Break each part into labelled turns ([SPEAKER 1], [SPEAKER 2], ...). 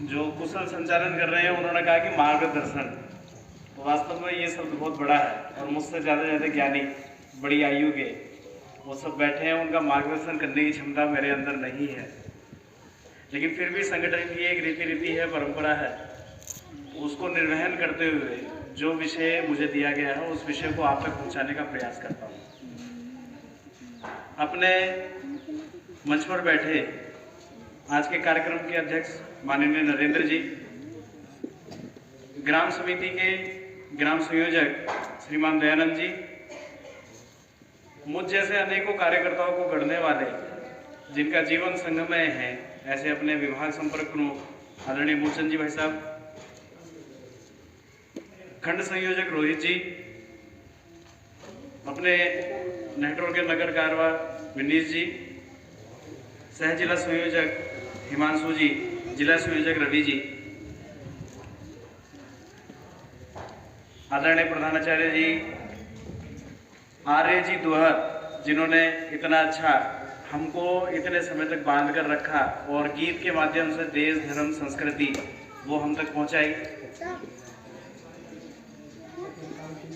[SPEAKER 1] जो कुशल संचालन कर रहे हैं उन्होंने कहा कि मार्गदर्शन, तो वास्तव में ये शब्द बहुत बड़ा है और मुझसे ज़्यादा ज्ञानी बड़ी आयु के वो सब बैठे हैं, उनका मार्गदर्शन करने की क्षमता मेरे अंदर नहीं है। लेकिन फिर भी संगठन की एक रीति है, परंपरा है, उसको निर्वहन करते हुए जो विषय मुझे दिया गया है उस विषय को आप तक पहुंचाने का प्रयास करता हूं। अपने मंच पर बैठे आज के कार्यक्रम के अध्यक्ष माननीय नरेंद्र जी, ग्राम समिति के ग्राम संयोजक श्रीमान दयानंद जी, मुझ जैसे अनेकों कार्यकर्ताओं को गढ़ने वाले जिनका जीवन संगमय है, ऐसे अपने विभाग संपर्क प्रमुख आदरणीय मूलचंद जी भाई साहब, खंड संयोजक रोहित जी, अपने नेहटोर के नगर कारवा विनीश जी, सह जिला संयोजक हिमांशु जी, जिला संयोजक रवि जी, आदरणीय प्रधानाचार्य जी आर्य जी दुहर, जिन्होंने इतना अच्छा हमको इतने समय तक बांध कर रखा और गीत के माध्यम से देश धर्म संस्कृति वो हम तक पहुंचाई।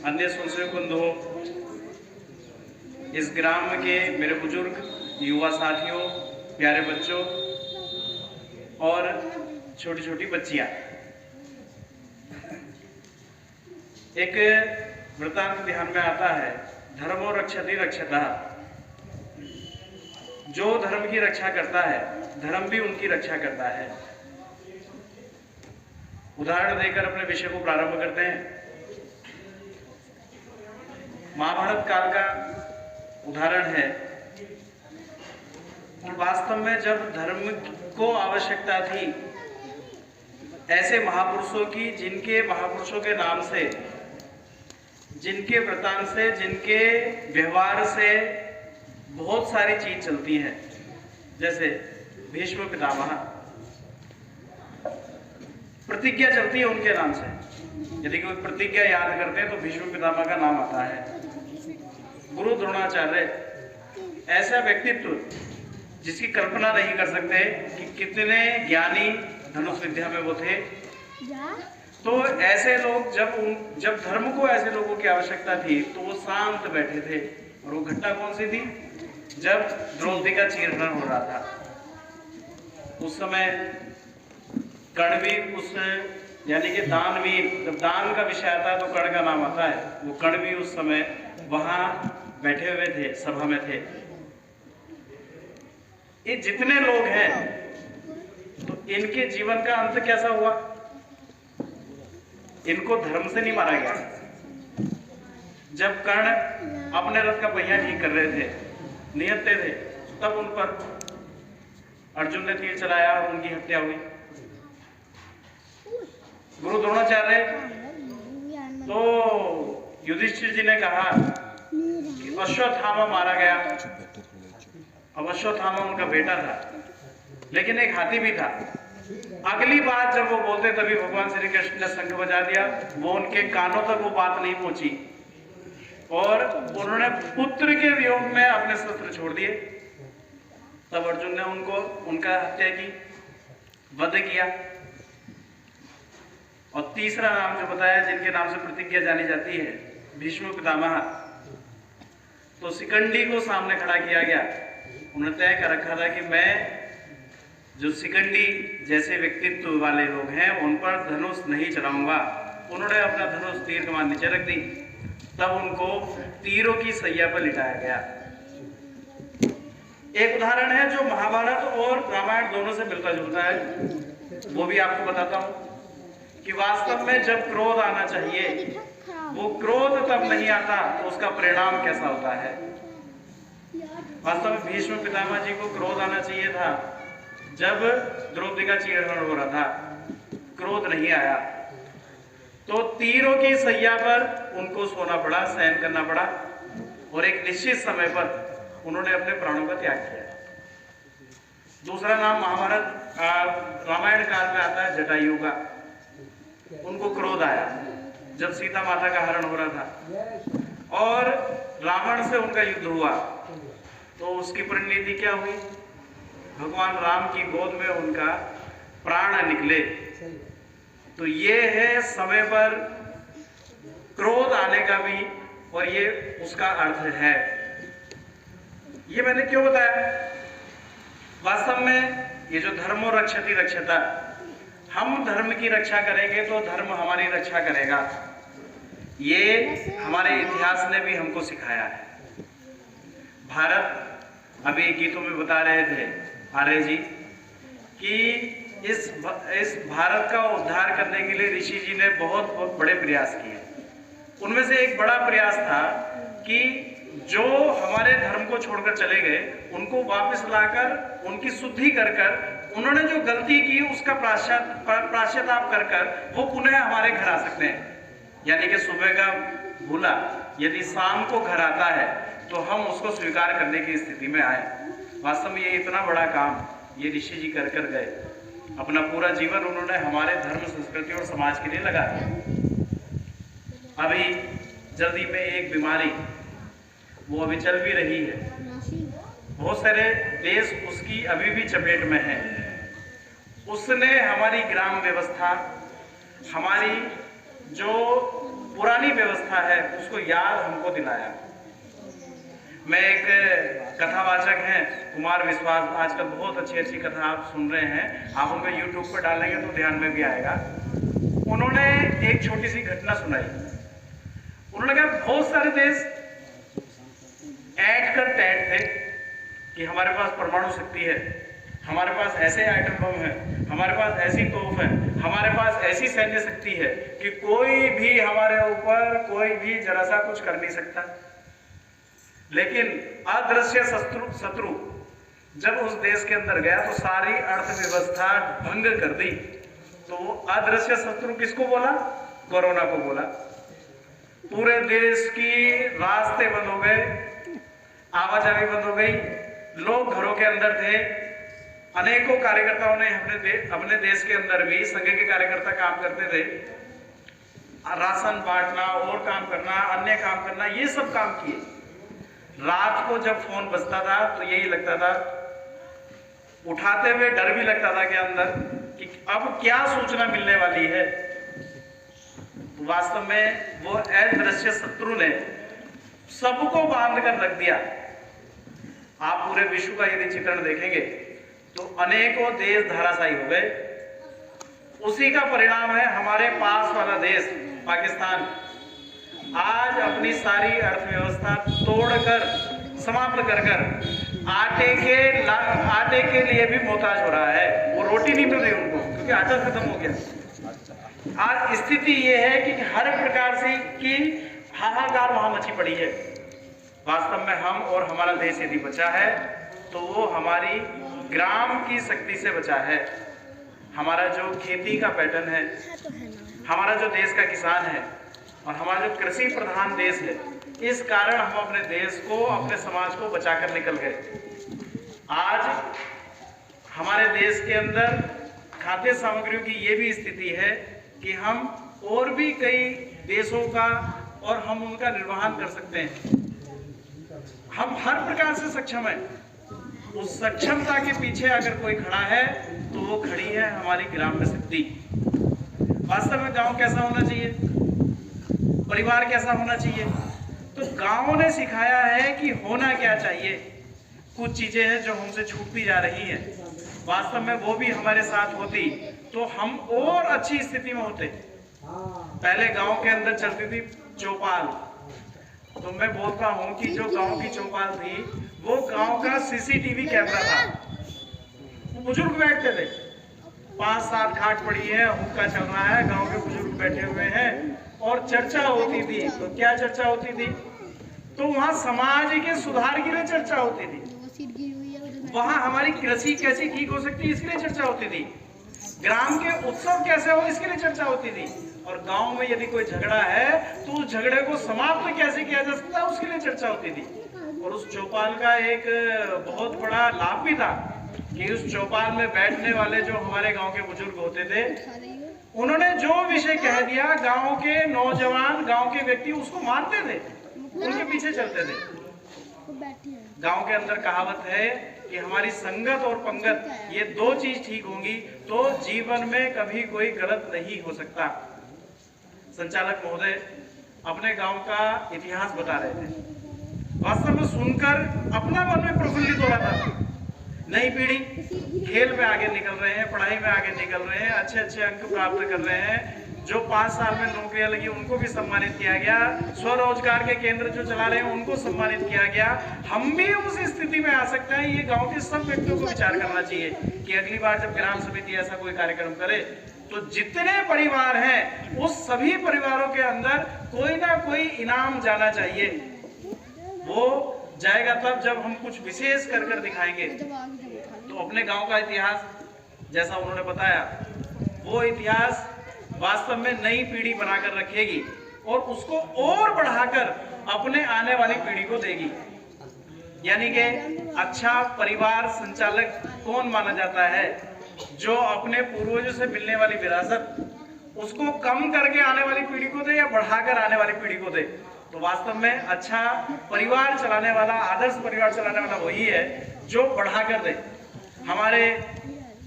[SPEAKER 1] अन्य स्वयंसेवक बंधुओं, इस ग्राम के मेरे बुजुर्ग, युवा साथियों, प्यारे बच्चों और छोटी छोटी बच्चियां, एक वृत्तांत ध्यान में आता है, धर्मो रक्षति रक्षतः। जो धर्म की रक्षा करता है, धर्म भी उनकी रक्षा करता है। उदाहरण देकर अपने विषय को प्रारंभ करते हैं। महाभारत काल का उदाहरण है कि वास्तव में जब धर्म को आवश्यकता थी, ऐसे महापुरुषों की, जिनके महापुरुषों के नाम से, जिनके वृत्तांत से, जिनके व्यवहार से बहुत सारी चीज चलती है, जैसे भीष्म पितामह, प्रतिज्ञा चलती है उनके नाम से। यदि कोई प्रतिज्ञा याद करते हैं तो भीष्म पितामह का नाम आता है। गुरु द्रोणाचार्य, ऐसा व्यक्तित्व जिसकी कल्पना नहीं कर सकते कि कितने ज्ञानी धनुष विद्या में वो थे। तो ऐसे लोग जब धर्म को ऐसे लोगों की आवश्यकता थी तो वो शांत बैठे थे। और वो घटना कौन सी थी? जब द्रौपदी का चीरहरण हो रहा था, उस समय कर्ण भी उस यानी कि दानवीर, जब दान का विषय आता है तो कर्ण का नाम आता है। वो कर्ण भी उस समय वहां बैठे हुए थे, सभा में थे। ये जितने लोग हैं तो इनके जीवन का अंत कैसा हुआ? इनको धर्म से नहीं मारा गया। जब कर्ण अपने रथ का पहिया ठीक कर रहे थे, निहत्ते थे, तब उन पर अर्जुन ने तीर चलाया और उनकी हत्या हुई। गुरु द्रोणाचार्य तो युधिष्ठिर जी ने कहा कि अश्वत्थामा मारा गया। अब अश्वत्थामा उनका बेटा था, लेकिन एक हाथी भी था। अगली बात जब वो बोलते तभी भगवान श्री कृष्ण ने शंख बजा दिया। वो उनके कानों तक वो बात नहीं पहुंची और उन्होंने पुत्र के वियोग में अपने शस्त्र छोड़ दिए। तब अर्जुन ने उनका हत्या की, वध किया। और तीसरा नाम जो बताया, जिनके नाम से प्रतिज्ञा जानी जाती है, भीष्म पितामह, तो शिखंडी को सामने खड़ा किया गया। उन्होंने तय कर रखा था कि मैं जो शिखंडी जैसे व्यक्तित्व वाले लोग हैं उन पर धनुष नहीं चलाऊंगा। उन्होंने अपना धनुष तीर कमान नीचे रख दी। तब उनको तीरों की सैया पर लिटाया गया। एक उदाहरण है जो महाभारत और रामायण दोनों से मिलता जुलता है, वो भी आपको बताता हूं कि वास्तव में जब क्रोध आना चाहिए, वो क्रोध तब नहीं आता तो उसका परिणाम कैसा होता है। वास्तव में भीष्म पितामह जी को क्रोध आना चाहिए था जब द्रौपदी का चीरहरण हो रहा था, क्रोध नहीं आया तो तीरों की सैया पर उनको सोना पड़ा, सहन करना पड़ा और एक निश्चित समय पर उन्होंने अपने प्राणों का त्याग किया। दूसरा नाम महाभारत रामायण काल में आता है जटायु का। उनको क्रोध आया जब सीता माता का हरण हो रहा था और रावण से उनका युद्ध हुआ, तो उसकी परिणति क्या हुई? भगवान राम की गोद में उनका प्राण निकले। तो ये है समय पर क्रोध आने का भी, और ये उसका अर्थ है। ये मैंने क्यों बताया? वास्तव में ये जो धर्मो रक्षति रक्षता, हम धर्म की रक्षा करेंगे तो धर्म हमारी रक्षा करेगा। ये हमारे इतिहास ने भी हमको सिखाया है। भारत, अभी गीतों में बता रहे थे आर्य जी कि इस भारत का उद्धार करने के लिए ऋषि जी ने बहुत बड़े प्रयास किए। उनमें से एक बड़ा प्रयास था कि जो हमारे धर्म को छोड़कर चले गए उनको वापस लाकर उनकी शुद्धि कर उन्होंने जो गलती की उसका प्राश्चाताप कर वो पुनः हमारे घर आ सकते हैं। यानी कि सुबह का भूला यदि शाम को घर आता है तो हम उसको स्वीकार करने की स्थिति में आए। वास्तव में ये इतना बड़ा काम ये ऋषि जी कर गए। अपना पूरा जीवन उन्होंने हमारे धर्म, संस्कृति और समाज के लिए लगा दिया। अभी जल्दी में एक बीमारी वो अभी चल भी रही है, बहुत सारे देश उसकी अभी भी चपेट में है। उसने हमारी ग्राम व्यवस्था, हमारी जो पुरानी व्यवस्था है उसको याद हमको दिलाया। मैं एक कथावाचक हैं कुमार विश्वास, आजकल बहुत अच्छी अच्छी कथा आप सुन रहे हैं, आप उनको YouTube पर डालेंगे तो ध्यान में भी आएगा। उन्होंने एक छोटी सी घटना सुनाई। उन्होंने कहा बहुत सारे देश ऐट कर टैट थे कि हमारे पास परमाणु शक्ति है, हमारे पास ऐसे आइटम बम है, हमारे पास ऐसी तोप है, हमारे पास ऐसी सैन्य शक्ति है कि कोई भी हमारे ऊपर कोई भी जरा सा कुछ कर नहीं सकता। लेकिन अदृश्य शत्रु जब उस देश के अंदर गया तो सारी अर्थव्यवस्था भंग कर दी। तो वो अदृश्य शत्रु किसको बोला? कोरोना को बोला। पूरे देश की रास्ते बंद हो गए, आवाजाही बंद हो गई, लोग घरों के अंदर थे। अनेकों कार्यकर्ताओं ने अपने देश के अंदर भी संघ के कार्यकर्ता काम करते थे, राशन बांटना और काम करना, अन्य काम करना, ये सब काम किए। रात को जब फोन बजता था तो यही लगता था, उठाते हुए डर भी लगता था कि अंदर कि अब क्या सूचना मिलने वाली है। तो वास्तव में वो अदृश्य शत्रु ने सबको बांध कर रख दिया। आप पूरे विश्व का यदि चित्रण देखेंगे तो अनेकों देश धराशायी हो गए। उसी का परिणाम है हमारे पास वाला देश पाकिस्तान आज अपनी सारी अर्थव्यवस्था तोड़कर समाप्त कर आटे के लिए भी मोहताज हो रहा है। वो रोटी नहीं मिल रही उनको क्योंकि आटा खत्म हो गया। आज स्थिति ये है कि हर प्रकार से की हाहाकार वहां मची पड़ी है। वास्तव में हम और हमारा देश यदि बचा है तो वो हमारी ग्राम की शक्ति से बचा है। हमारा जो खेती का पैटर्न है, हमारा जो देश का किसान है और हमारा जो कृषि प्रधान देश है, इस कारण हम अपने देश को, अपने समाज को बचाकर निकल गए। आज हमारे देश के अंदर खाद्य सामग्रियों की ये भी स्थिति है कि हम और भी कई देशों का और हम उनका निर्वहन कर सकते हैं। हम हर प्रकार से सक्षम हैं। उस सक्षमता के पीछे अगर कोई खड़ा है तो वो खड़ी है हमारी ग्राम शक्ति। वास्तव में गांव कैसा होना चाहिए, परिवार कैसा होना चाहिए, तो गांव ने सिखाया है कि होना क्या चाहिए। कुछ चीजें हैं जो हमसे छूटती जा रही हैं, वास्तव में वो भी हमारे साथ होती तो हम और अच्छी स्थिति में होते। पहले गांव के अंदर चलती थी चौपाल। तो मैं बोलता हूं कि जो गांव की चौपाल थी वो गांव का सीसीटीवी कैमरा था। वो बुजुर्ग बैठते थे, 5-7 खाट पड़ी है, हुक्का चल रहा है, गांव के बुजुर्ग बैठे हुए हैं और चर्चा होती थी। तो क्या चर्चा होती थी? तो वहां समाज के सुधार के लिए चर्चा होती थी, वहां हमारी कृषि कैसी ठीक हो सकती है इसके लिए चर्चा होती थी, ग्राम के उत्सव कैसे हो इसके लिए चर्चा होती थी, और गांव में यदि कोई झगड़ा है तो उस झगड़े को समाप्त कैसे किया जा सकता है उसके लिए चर्चा होती थी। और उस चौपाल का एक बहुत बड़ा लाभ भी था कि उस चौपाल में बैठने वाले जो हमारे गांव के बुजुर्ग होते थे, उन्होंने जो विषय कह दिया गांव के नौजवान, गांव के व्यक्ति उसको मानते थे, उनके पीछे चलते थे। गांव के अंदर कहावत है कि हमारी संगत और पंगत ये दो चीज ठीक होंगी तो जीवन में कभी कोई गलत नहीं हो सकता। संचालक महोदय अपने गांव का इतिहास बता रहे थे। वास्तव में सुनकर अपना मन में प्रफुल्लित हो रहा था। नई पीढ़ी खेल में आगे निकल रहे हैं, पढ़ाई में आगे निकल रहे हैं, अच्छे अच्छे अंक प्राप्त कर रहे हैं। जो 5 साल में नौकरियां लगी उनको भी सम्मानित किया गया, स्वरोजगार के केंद्र जो चला रहे हैं उनको सम्मानित किया गया। हम भी उस स्थिति में आ सकते हैं। ये गांव के सब व्यक्तियों को विचार करना चाहिए कि अगली बार जब ग्राम समिति ऐसा कोई कार्यक्रम करे तो जितने परिवार हैं उस सभी परिवारों के अंदर कोई ना कोई इनाम जाना चाहिए। वो जाएगा तब जब हम कुछ विशेष कर दिखाएंगे। तो अपने गांव का इतिहास जैसा उन्होंने बताया, वो इतिहास वास्तव में नई पीढ़ी बनाकर रखेगी और उसको और बढ़ाकर अपने आने वाली पीढ़ी को देगी। यानी कि अच्छा परिवार संचालक कौन माना जाता है? जो अपने पूर्वजों से मिलने वाली विरासत उसको कम करके आने वाली पीढ़ी को दे या बढ़ाकर आने वाली पीढ़ी को दे। तो वास्तव में अच्छा परिवार चलाने वाला, आदर्श परिवार चलाने वाला वही है जो बढ़ाकर दे। हमारे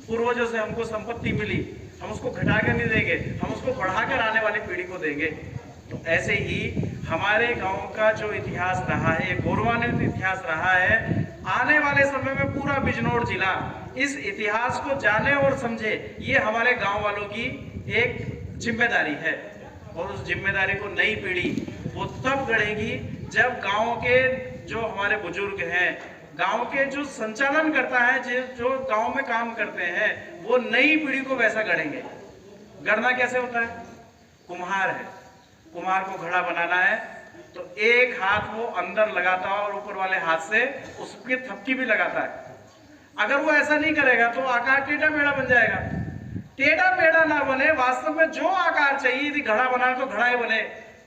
[SPEAKER 1] पूर्वजों से हमको संपत्ति मिली, हम उसको घटाकर नहीं देंगे, हम उसको बढ़ाकर आने वाली पीढ़ी को देंगे। तो ऐसे ही हमारे गांव का जो इतिहास रहा है, गौरवान्वित इतिहास रहा है, आने वाले समय में पूरा बिजनौर जिला इस इतिहास को जाने और समझे, ये हमारे गांव वालों की एक जिम्मेदारी है। और उस जिम्मेदारी को नई पीढ़ी वो तब गढ़ेगी जब गांव के जो हमारे बुजुर्ग हैं, गांव के जो संचालन करता है, जो गांव में काम करते हैं, वो नई पीढ़ी को वैसा गढ़ेंगे। गढ़ना कैसे होता है? कुम्हार है, कुम्हार को घड़ा बनाना है तो एक हाथ वो अंदर लगाता है और ऊपर वाले हाथ से उसके थपकी भी लगाता है। अगर वो ऐसा नहीं करेगा तो आकार टेढ़ा मेढ़ा बन जाएगा। टेढ़ा मेढ़ा ना बने, वास्तव में जो आकार चाहिए, यदि घड़ा बनाना तो घड़ा ही बने,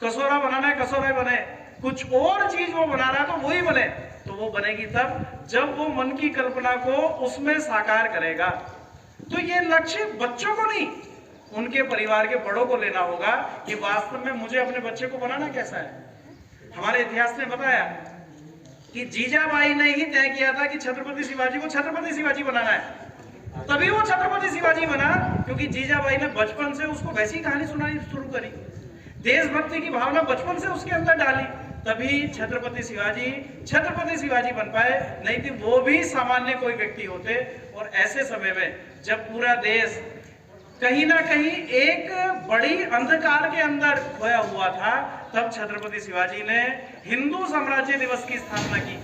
[SPEAKER 1] कसोरा बनाना है कसोरा ही बने, कुछ और चीज वो बना रहा है तो वही बने। तो वो बनेगी तब जब वो मन की कल्पना को उसमें साकार करेगा। तो ये लक्ष्य बच्चों को नहीं, उनके परिवार के बड़ों को लेना होगा कि वास्तव में मुझे अपने बच्चे को बनाना कैसा है। हमारे इतिहास ने बताया कि जीजाबाई ने ही तय किया था कि छत्रपति शिवाजी को छत्रपति शिवाजी बनाना है। तभी वो छत्रपति शिवाजी बना क्योंकि जीजाबाई ने बचपन से उसको वैसी कहानी सुनानी शुरू करी, देशभक्ति की भावना बचपन से उसके अंदर डाली, तभी छत्रपति शिवाजी बन पाए। नहीं तो वो भी सामान्य कोई व्यक्ति होते। और ऐसे समय में जब पूरा देश कहीं ना कहीं एक बड़ी अंधकार के अंदर खोया हुआ था, तब छत्रपति शिवाजी ने हिंदू साम्राज्य दिवस की स्थापना की।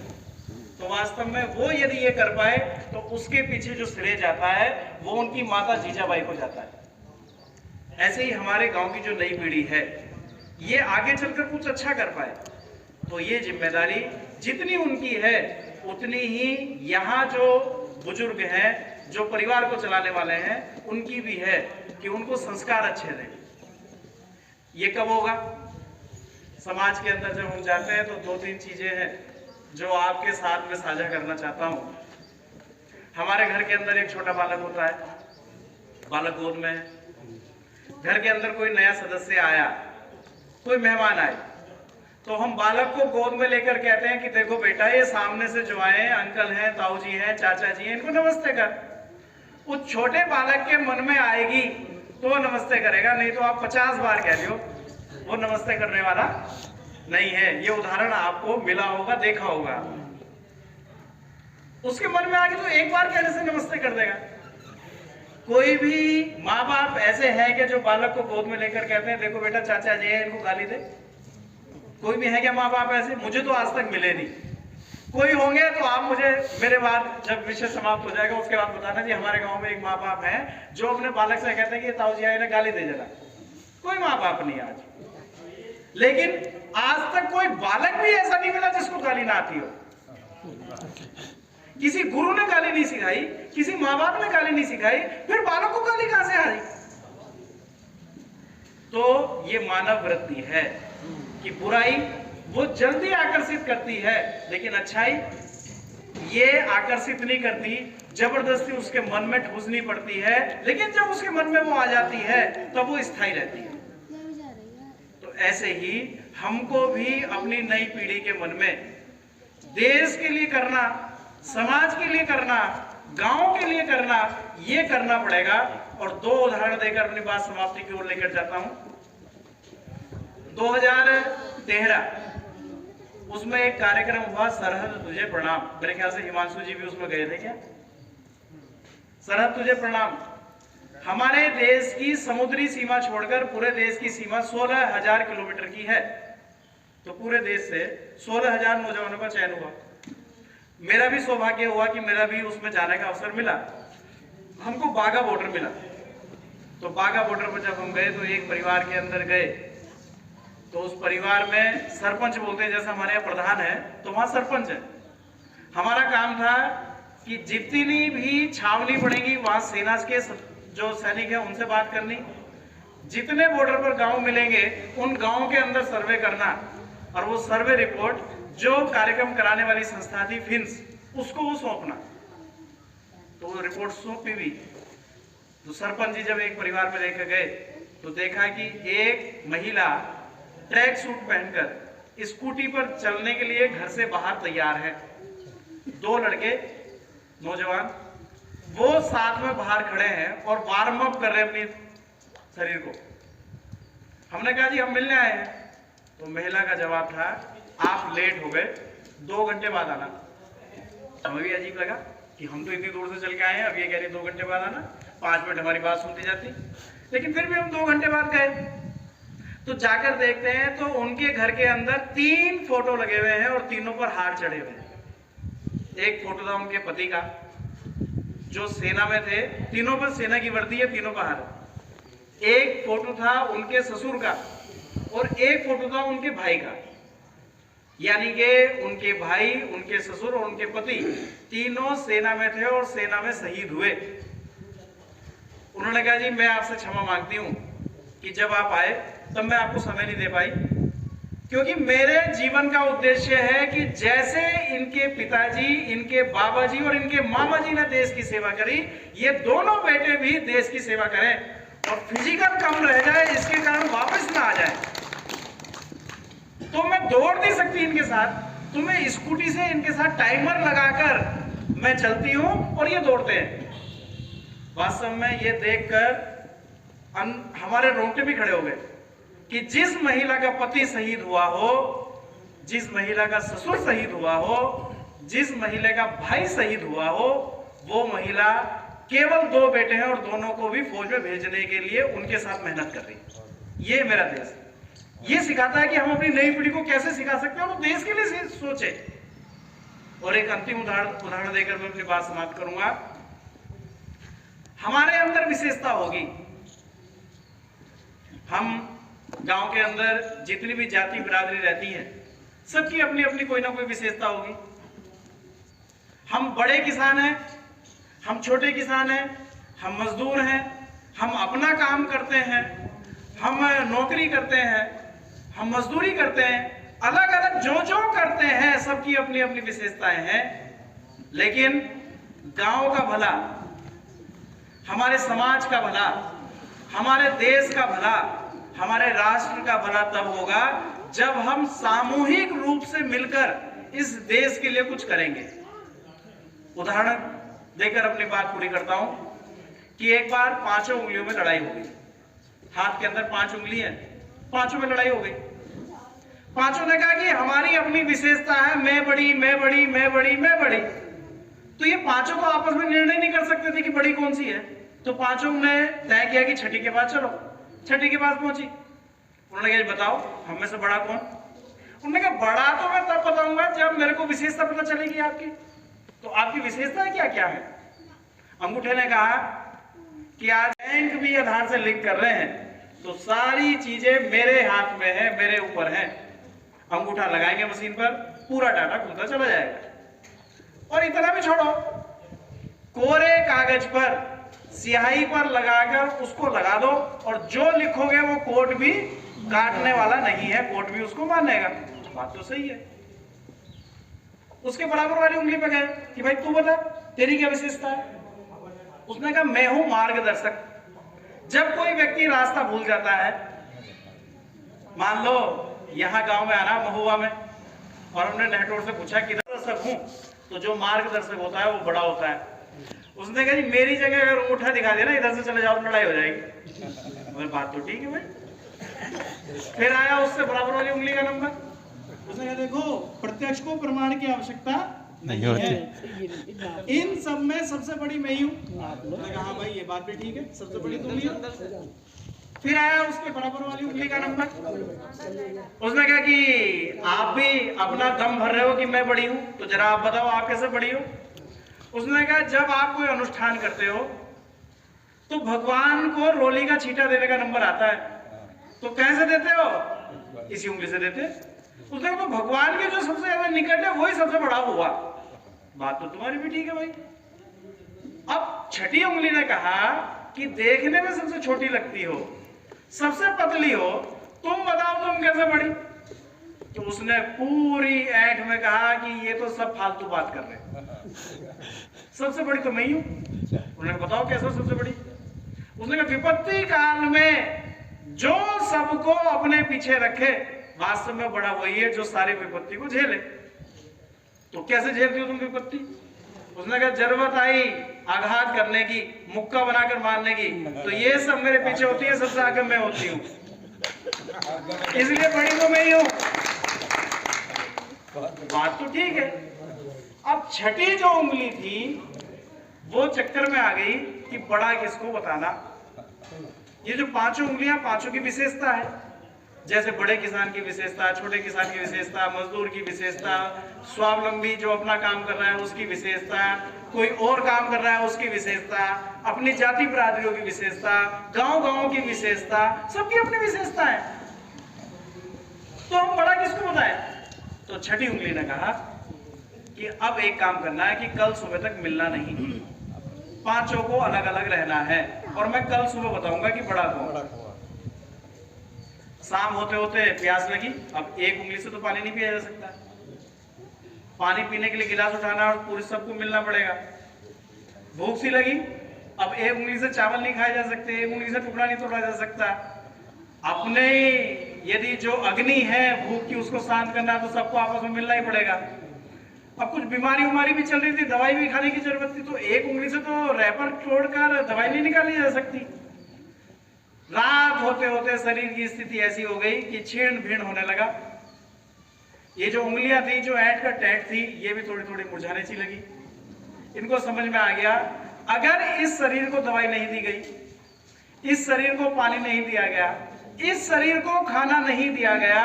[SPEAKER 1] तो वास्तव में वो यदि ये कर पाए तो उसके पीछे जो श्रेय जाता है वो उनकी माता जीजाबाई को जाता है। ऐसे ही हमारे गांव की जो नई पीढ़ी है ये आगे चलकर कुछ अच्छा कर पाए तो ये जिम्मेदारी जितनी उनकी है उतनी ही यहाँ जो बुजुर्ग हैं, जो परिवार को चलाने वाले हैं, उनकी भी है कि उनको संस्कार अच्छे दें। ये कब होगा? समाज के अंदर जब हम जाते हैं तो 2-3 चीजें हैं जो आपके साथ में साझा करना चाहता हूं। हमारे घर के अंदर एक छोटा बालक होता है, बालक गोद में है। घर के अंदर कोई नया सदस्य आया, कोई मेहमान आए, तो हम बालक को गोद में लेकर कहते हैं कि देखो बेटा, ये सामने से जो आए अंकल हैं, ताऊ जी हैं, चाचा जी हैं, इनको नमस्ते कर। उस छोटे बालक के मन में आएगी तो नमस्ते करेगा, नहीं तो आप 50 बार कह लो, वो नमस्ते करने वाला नहीं है। ये उदाहरण आपको मिला होगा, देखा होगा। उसके मन में आएगी तो एक बार कहने से नमस्ते कर देगा। कोई भी माँ बाप ऐसे हैं कि जो बालक को गोद में लेकर कहते हैं देखो बेटा चाचा जी है, इनको गाली दे? कोई भी है क्या माँ बाप ऐसे? मुझे तो आज तक मिले नहीं। कोई होंगे तो आप मुझे मेरे बाद जब विषय समाप्त हो जाएगा उसके बाद बताना जी हमारे गांव में एक माँ बाप है जो अपने बालक से कहते हैं कि ताऊ जी आए ना, गाली दे जरा। कोई माँ बाप नहीं आज, लेकिन आज तक कोई बालक भी ऐसा नहीं मिला जिसको गाली ना आती हो। किसी गुरु ने गाली नहीं सिखाई, किसी माँ बाप ने गाली नहीं सिखाई, फिर बालक को गाली कहां से आ रही? तो ये मानव वृत्ति है कि बुराई वो जल्दी आकर्षित करती है, लेकिन अच्छाई ये आकर्षित नहीं करती, जबरदस्ती उसके मन में ठूसनी पड़ती है, लेकिन जब उसके मन में वो आ जाती है तब वो स्थायी रहती है। तो ऐसे ही हमको भी अपनी नई पीढ़ी के मन में देश के लिए करना, समाज के लिए करना, गांव के लिए करना, ये करना पड़ेगा। और 2 उदाहरण देकर अपनी बात समाप्ति की ओर लेकर जाता हूं। 2013 उसमें एक कार्यक्रम हुआ, सरहद तुझे प्रणाम। मेरे ख्याल से हिमांशु जी भी उसमें गए थे क्या? सरहद तुझे प्रणाम। हमारे देश की समुद्री सीमा छोड़कर पूरे देश की सीमा 16,000 किलोमीटर की है। तो पूरे देश से 16,000 नौजवानों का चयन हुआ। मेरा भी सौभाग्य हुआ कि मेरा भी उसमें जाने का अवसर मिला। हमको बाघा बॉर्डर मिला। तो बाघा बॉर्डर पर जब हम गए तो एक परिवार के अंदर गए, तो उस परिवार में सरपंच बोलते हैं, जैसे हमारे यहाँ प्रधान है तो वहां सरपंच है। हमारा काम था कि जितनी भी छावनी पड़ेगी वहां सेना के जो सैनिक है उनसे बात करनी, जितने बॉर्डर पर गांव मिलेंगे उन गांव के अंदर सर्वे करना, और वो सर्वे रिपोर्ट जो कार्यक्रम कराने वाली संस्था थी फिन्स, उसको वो सौंपना। तो वो रिपोर्ट सौंपी भी। तो सरपंच जी जब एक परिवार में लेकर गए तो देखा कि एक महिला ट्रैक सूट पहनकर स्कूटी पर चलने के लिए घर से बाहर तैयार है। 2 लड़के नौजवान वो साथ में बाहर खड़े हैं और वार्म अप कर रहे हैं अपने शरीर को। हमने कहा जी हम मिलने आए हैं। तो महिला का जवाब था, आप लेट हो गए, 2 घंटे बाद आना। हमें भी अजीब लगा कि हम तो इतनी दूर से चल के आए हैं, अब ये कह रहे 2 घंटे बाद आना। 5 मिनट हमारी बात सुनती जाती, लेकिन फिर भी हम 2 घंटे बाद गए। तो जाकर देखते हैं तो उनके घर के अंदर 3 फोटो लगे हुए हैं और तीनों पर हार चढ़े हुए हैं। एक फोटो था उनके पति का जो सेना में थे, तीनों पर सेना की वर्दी है, तीनों पर हार। एक फोटो था उनके ससुर का और एक फोटो था उनके भाई का। यानी कि उनके भाई, उनके ससुर और उनके पति तीनों सेना में थे और सेना में शहीद हुए। उन्होंने कहा जी मैं आपसे क्षमा मांगती हूं कि जब आप आए तब मैं आपको समय नहीं दे पाई, क्योंकि मेरे जीवन का उद्देश्य है कि जैसे इनके पिताजी, इनके बाबा जी और इनके मामा जी ने देश की सेवा करी, ये दोनों बेटे भी देश की सेवा करें और फिजिकल कम रह जाए इसके कारण वापस ना आ जाए। तो मैं दौड़ नहीं सकती इनके साथ, तो मैं स्कूटी से इनके साथ टाइमर लगाकर मैं चलती हूं और ये दौड़ते हैं। वास्तव में ये देखकर हमारे रोंगटे भी खड़े हो गए कि जिस महिला का पति शहीद हुआ हो, जिस महिला का ससुर शहीद हुआ हो, जिस महिला का भाई शहीद हुआ हो, वो महिला केवल 2 बेटे हैं और दोनों को भी फौज में भेजने के लिए उनके साथ मेहनत कर रही है। ये मेरा देश ये सिखाता है कि हम अपनी नई पीढ़ी को कैसे सिखा सकते हैं और देश के लिए सोचे। और एक अंतिम उदाहरण देकर मैं अपनी बात समाप्त करूंगा। हमारे अंदर विशेषता होगी। हम गांव के अंदर जितनी भी जाति बिरादरी रहती है, सबकी अपनी अपनी कोई ना कोई विशेषता होगी। हम बड़े किसान हैं, हम छोटे किसान हैं, हम मजदूर हैं, हम अपना काम करते हैं, हम नौकरी करते हैं, हम मजदूरी करते हैं, अलग अलग जो करते हैं, सबकी अपनी अपनी विशेषताएं हैं। लेकिन गांव का भला, हमारे समाज का भला, हमारे देश का भला, हमारे राष्ट्र का भला तब होगा जब हम सामूहिक रूप से मिलकर इस देश के लिए कुछ करेंगे। उदाहरण देकर अपनी बात पूरी करता हूं कि एक बार 5 उंगलियों में लड़ाई हो गई। हाथ के अंदर 5 उंगली है, 5 में लड़ाई हो गई। 5 ने कहा कि हमारी अपनी विशेषता है, मैं बड़ी, मैं बड़ी, मैं बड़ी, मैं बड़ी। तो ये 5 तो आपस में निर्णय नहीं कर सकते थे कि बड़ी कौन सी है। तो 5 ने तय किया कि छठी के पास चलो। छठी के पास पहुंची। उन्होंने कहा बताओ हम में से बड़ा कौन। उन्होंने कहा बड़ा तो मैं तब बताऊंगा जब मेरे को विशेषता पता चलेगी आपकी। तो आपकी विशेषता क्या क्या है? अंगूठे ने कहा कि आज बैंक भी आधार से लिंक कर रहे हैं, तो सारी चीजें मेरे हाथ में है, मेरे ऊपर है। अंगूठा लगाएंगे मशीन पर, पूरा डाटा खुलता चला जाएगा। और इतना भी छोड़ो, कोरे कागज पर स्याही पर लगाकर उसको लगा दो और जो लिखोगे वो कोर्ट भी काटने वाला नहीं है, कोर्ट भी उसको मानेगा। बात तो सही है। उसके बराबर वाली उंगली पे गए कि भाई तू बता तेरी क्या विशेषता है। उसने कहा मैं हूं मार्गदर्शक। जब कोई व्यक्ति रास्ता भूल जाता है, मान लो यहां गांव में आना महुआ में, और हमने नेटवर्क से पूछा कि दर्शक हूं, तो जो मार्गदर्शक होता है वो बड़ा होता है। उसने कहा जी मेरी जगह अगर अंगूठा दिखा दिया ना इधर से चले जाओ लड़ाई हो जाएगी। मगर बात तो ठीक है भाई। फिर आया उससे बराबर वाली उंगली का नंबर, उसने कहा देखो प्रत्यक्ष को प्रमाण की आवश्यकता नहीं है, इन सब में सबसे बड़ी मैं ही हूँ। उसने कहा हाँ भाई ये बात भी ठीक है, सबसे बड़ी तुम ही हो। फिर आया उसके बराबर वाली उंगली का नंबर, उसने कहा कि आप भी अपना दम भर रहे हो कि मैं बड़ी हूँ, तो जरा आप बताओ आप कैसे बड़ी हो। उसने कहा जब आप कोई अनुष्ठान करते हो तो भगवान को रोली का छींटा देने का नंबर आता है, तो कैसे देते हो, इसी उंगली से देते। उसने कहा तो भगवान के जो सबसे ज्यादा निकट है वही सबसे बड़ा हुआ। बात तो तुम्हारी भी ठीक है भाई। अब छठी उंगली ने कहा कि देखने में सबसे छोटी लगती हो, सबसे पतली हो, तुम बताओ तुम कैसे बड़ी। तो उसने पूरी ऐठ में कहा कि ये तो सब फालतू बात कर रहे हैं, सबसे बड़ी तो मैं ही हूं। उन्होंने बताओ कैसे सबसे बड़ी। उसने कहा विपत्ति काल में जो सबको अपने पीछे रखे वास्तव में बड़ा वही है जो सारी विपत्ति को झेले। तो कैसे झेलती हो तुम विपत्ति। उसने कहा जरूरत आई आघात करने की, मुक्का बनाकर मारने की, तो ये सब मेरे पीछे होती है, सबसे आगे मैं होती हूँ, इसलिए बड़ी तो मैं ही हूं। बात तो ठीक है। अब छठी जो उंगली थी वो चक्कर में आ गई कि बड़ा किसको बताना। ये जो पांचों उंगलियां, पांचों की विशेषता है, जैसे बड़े किसान की विशेषता, छोटे किसान की विशेषता, मजदूर की विशेषता, स्वावलंबी जो अपना काम कर रहा है उसकी विशेषता, कोई और काम कर रहा है उसकी विशेषता, अपनी जाति बिरादरियों की विशेषता, गांव-गांव की विशेषता, सबकी अपनी विशेषता है। तो हम बड़ा किसको बताएं। तो छठी उंगली ने कहा कि अब एक काम करना है कि कल सुबह तक मिलना नहीं, पांचों को अलग अलग रहना है, और मैं कल सुबह बताऊंगा कि बड़ा कौन। शाम होते होते प्यास लगी, अब एक उंगली से तो पानी नहीं पिया जा सकता, पानी पीने के लिए गिलास उठाना और पूरे सबको मिलना पड़ेगा। भूख सी लगी, अब एक उंगली से चावल नहीं खाए जा सकते, एक उंगली से टुकड़ा नहीं तोड़ा जा सकता। अपने यदि जो अग्नि है भूख की उसको शांत करना है तो सबको आपस में मिलना ही पड़ेगा। अब कुछ बीमारी उमारी भी चल रही थी, दवाई भी खाने की जरूरत थी, तो एक उंगली से तो रैपर तोड़कर दवाई नहीं निकाली जा सकती। रात होते होते शरीर की स्थिति ऐसी हो गई कि छीण भीण होने लगा। ये जो उंगलियां थी, जो ऐंठ का टैंट थी, ये भी थोड़ी थोड़ी मुरझाने सी लगी। इनको समझ में आ गया अगर इस शरीर को दवाई नहीं दी गई, इस शरीर को पानी नहीं दिया गया, इस शरीर को खाना नहीं दिया गया,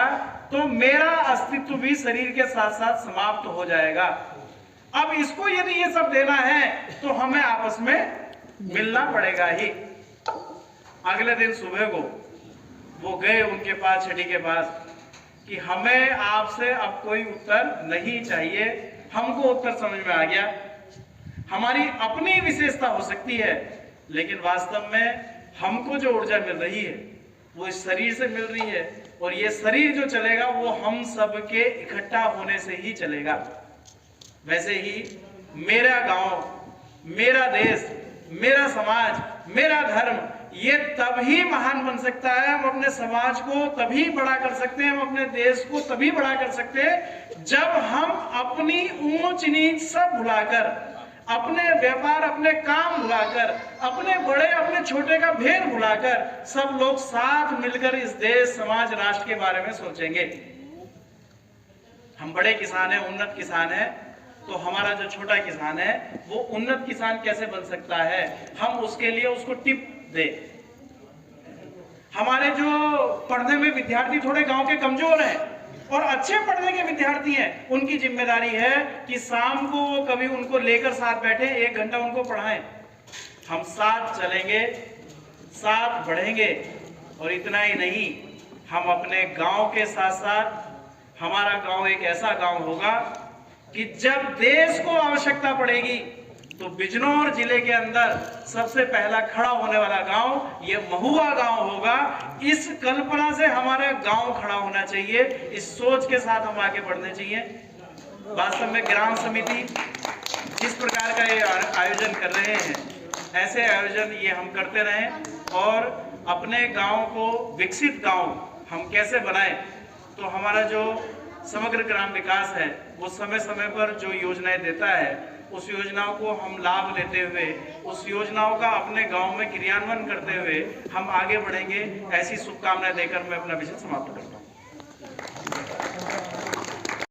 [SPEAKER 1] तो मेरा अस्तित्व भी शरीर के साथ साथ समाप्त हो जाएगा। अब इसको यदि ये सब देना है तो हमें आपस में मिलना पड़ेगा ही। अगले दिन सुबह को वो गए उनके पास, छठी के पास, कि हमें आपसे अब कोई उत्तर नहीं चाहिए, हमको उत्तर समझ में आ गया। हमारी अपनी विशेषता हो सकती है, लेकिन वास्तव में हमको जो ऊर्जा मिल रही है वो इस शरीर से मिल रही है, और ये शरीर जो चलेगा वो हम सब के इकट्ठा होने से ही चलेगा। वैसे ही मेरा गांव, मेरा देश, मेरा समाज, मेरा धर्म, ये तभी महान बन सकता है, हम अपने समाज को तभी बड़ा कर सकते हैं, हम अपने देश को तभी बड़ा कर सकते हैं जब हम अपनी ऊंच नीच सब भुलाकर, अपने व्यापार, अपने काम भुलाकर, अपने बड़े अपने छोटे का भेद भुलाकर सब लोग साथ मिलकर इस देश, समाज, राष्ट्र के बारे में सोचेंगे। हम बड़े किसान हैं, उन्नत किसान हैं, तो हमारा जो छोटा किसान है वो उन्नत किसान कैसे बन सकता है, हम उसके लिए उसको टिप दे। हमारे जो पढ़ने में विद्यार्थी थोड़े गांव के कमजोर हैं और अच्छे पढ़ने के विद्यार्थी हैं, उनकी जिम्मेदारी है कि शाम को वो कभी उनको लेकर साथ बैठे, 1 घंटा उनको पढ़ाएं। हम साथ चलेंगे, साथ बढ़ेंगे, और इतना ही नहीं, हम अपने गांव के साथ साथ, हमारा गांव एक ऐसा गांव होगा कि जब देश को आवश्यकता पड़ेगी तो बिजनौर जिले के अंदर सबसे पहला खड़ा होने वाला गांव ये महुआ गांव होगा। इस कल्पना से हमारा गांव खड़ा होना चाहिए, इस सोच के साथ हम आगे बढ़ने चाहिए। वास्तव में ग्राम समिति जिस प्रकार का ये आयोजन कर रहे हैं, ऐसे आयोजन ये हम करते रहें, और अपने गांव को विकसित गांव हम कैसे बनाएं। तो हमारा जो समग्र ग्राम विकास है वो समय समय पर जो योजनाएं देता है उस योजनाओं को हम लाभ लेते हुए उस योजनाओं का अपने गांव में क्रियान्वयन करते हुए हम आगे बढ़ेंगे। ऐसी शुभकामनाएं देकर मैं अपना विषय समाप्त करता हूँ।